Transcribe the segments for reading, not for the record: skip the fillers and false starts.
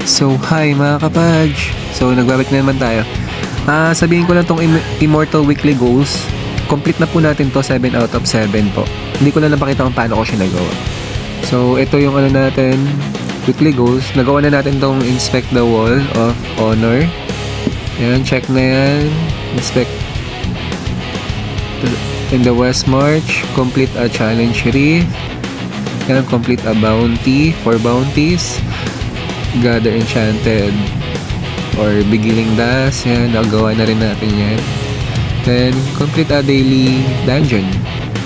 So, hi mga kapaj! So, nagbabalik na naman tayo. Sabihin ko lang tong Immortal Weekly Goals. Complete na po natin to, 7 out of 7 po. Hindi ko lang napakita kung paano ko siya nagawa. So, ito yung ano natin, weekly goals. Nagawa na natin tong Inspect the Wall of Honor. Yan, check na yan. Inspect in the West March. Complete a challenge reef. Yan, complete a bounty, 4 bounties. Gather enchanted or beginning dust. Yan, nagawa na rin natin yan. Then, complete a daily dungeon.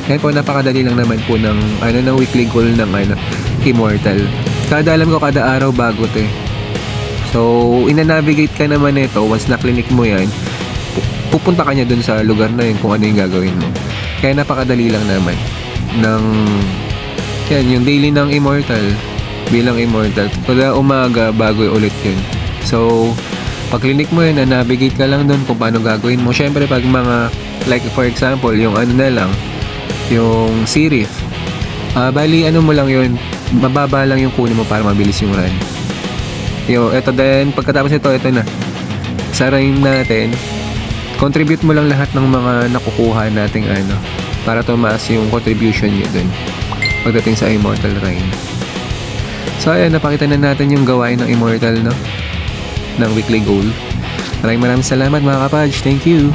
Yan po, napakadali lang naman po ng weekly goal ng Immortal. Alam ko kada araw bago to eh. So, ina-navigate ka naman ito. Once na-clinic mo yan, pupunta ka niya dun sa lugar na yun kung ano yung gagawin mo. Kaya napakadali lang naman ng yan, yung daily ng Immortal bilang Immortal. Kada umaga, bago ulit yun. So, pag clinic mo yun, na-navigate ka lang dun kung paano gagawin mo. Syempre, pag mga, like for example, yung yung Sirif. Bali, mo lang yun, mababa lang yung kunin mo para mabilis yung run. Ito din, pagkatapos ito na. Sarayin natin. Contribute mo lang lahat ng mga nakukuha nating para tumaas yung contribution nyo dun pagdating sa Immortal Reign. So ayan, napakita na natin yung gawain ng Immortal, no? Ng weekly goal. Maraming salamat mga kapaj. Thank you.